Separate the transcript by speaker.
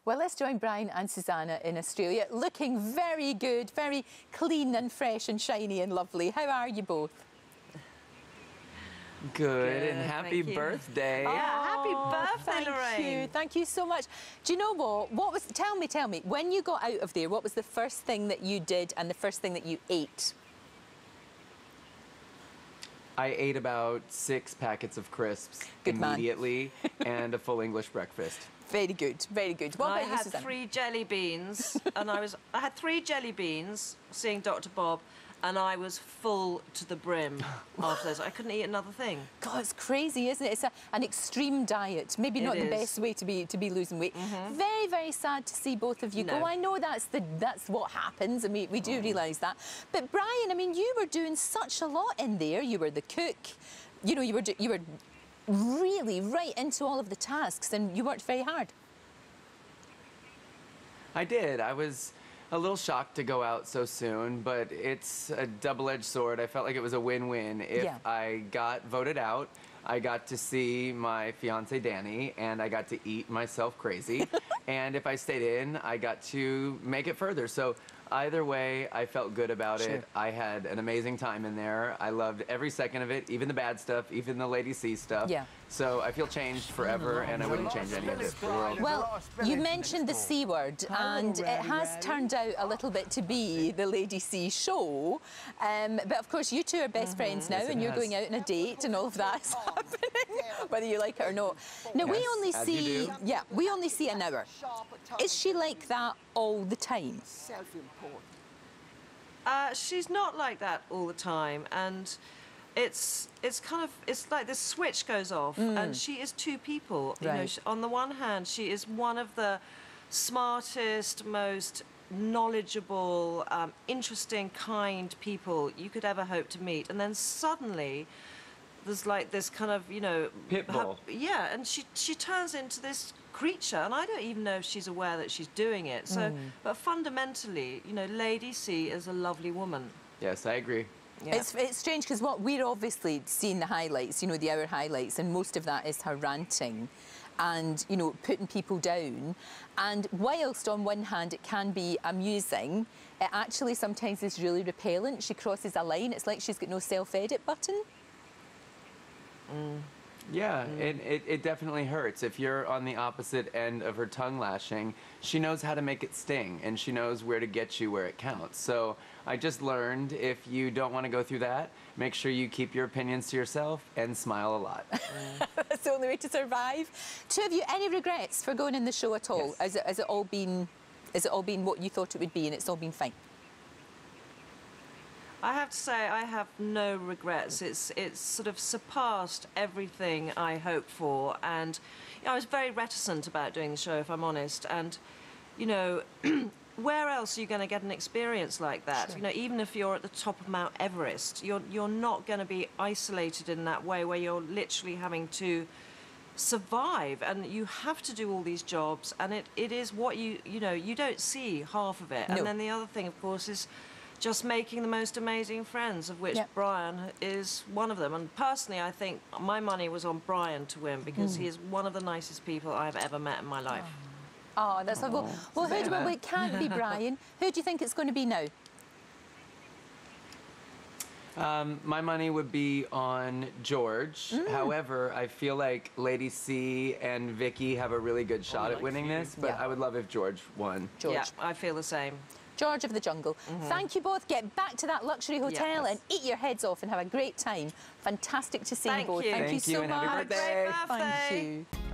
Speaker 1: Well, let's join Brian and Susannah in Australia, looking very good, very clean and fresh and shiny and lovely. How are you both?
Speaker 2: Good, and happy birthday.
Speaker 3: Yeah, happy birthday, Lorraine.
Speaker 1: Thank you so much. Do you know what? Tell me, when you got out of there, what was the first thing that you did and the first thing that you ate?
Speaker 2: I ate about 6 packets of crisps
Speaker 1: Good
Speaker 2: immediately and a full English breakfast.
Speaker 1: Very good, very good. What about you,
Speaker 3: I had
Speaker 1: Susannah?
Speaker 3: 3 jelly beans, and I had 3 jelly beans seeing Dr. Bob, and I was full to the brim after those. I couldn't eat another thing.
Speaker 1: God, it's crazy, isn't it? It's an extreme diet. Maybe not the best way to be losing weight. Very, very sad to see both of you go. I know that's what happens, and we do realise that. But Brian, I mean, you were doing such a lot in there. You were the cook. You know, you were really right into all of the tasks, and you worked very hard.
Speaker 2: I did. I was a little shocked to go out so soon, but it's a double-edged sword. I felt like it was a win-win. If I got voted out, I got to see my fiance Danny, and I got to eat myself crazy. And if I stayed in, I got to make it further. So either way, I felt good about it. I had an amazing time in there. I loved every second of it, even the bad stuff, even the Lady C stuff. Yeah. So I feel changed forever, and I wouldn't change any of it for the world.
Speaker 1: Well, you mentioned the C word, and it has turned out a little bit to be the Lady C show. But of course, you two are best friends now, and you're going out on a date, and all of that's happening, whether you like it or not. Now, we only see an hour. Is she like that all the time?
Speaker 3: She's not like that all the time, and it's like this switch goes off, and she is 2 people. You know, on the one hand, she is one of the smartest, most knowledgeable, interesting, kind people you could ever hope to meet, and then suddenly there's like this kind of, you know,
Speaker 2: pitbull.
Speaker 3: Yeah, and she turns into this creature, and I don't even know if she's aware that she's doing it. So, but fundamentally, you know, Lady C is a lovely woman.
Speaker 2: Yes, I agree.
Speaker 3: Yeah.
Speaker 1: It's strange because what we're obviously seeing the highlights, you know, the hour highlights, and most of that is her ranting and, you know, putting people down. And whilst on one hand it can be amusing, it actually sometimes is really repellent. She crosses a line. It's like she's got no self-edit button.
Speaker 2: Yeah, it definitely hurts. If you're on the opposite end of her tongue lashing, she knows how to make it sting, and she knows where to get you where it counts. So I just learned, if you don't want to go through that, make sure you keep your opinions to yourself and smile a lot.
Speaker 1: That's the only way to survive. 2 of you, any regrets for going in the show at all?
Speaker 2: Yes.
Speaker 1: Has it all been what you thought it would be, and it's all been fine?
Speaker 3: I have to say, I have no regrets. It's sort of surpassed everything I hoped for, and you know, I was very reticent about doing the show, if I'm honest. And you know, where else are you going to get an experience like that? You know, even if you're at the top of Mount Everest, you're not going to be isolated in that way, where you're literally having to survive, and you have to do all these jobs, and it is what you know, you don't see half of it. And then the other thing, of course, is just making the most amazing friends, of which Brian is one of them. And personally, I think my money was on Brian to win, because he is one of the nicest people I've ever met in my life.
Speaker 1: Oh, that's lovely. Well, who it can't be Brian. Who do you think it's going to be now?
Speaker 2: My money would be on George. However, I feel like Lady C and Vicky have a really good shot at winning this, but I would love if George won.
Speaker 3: Yeah, I feel the same.
Speaker 1: George of the Jungle. Thank you both. Get back to that luxury hotel and eat your heads off and have a great time. Fantastic to see you both. Thank you so much.
Speaker 2: And happy birthday.
Speaker 3: Have a great birthday.
Speaker 1: Thank you.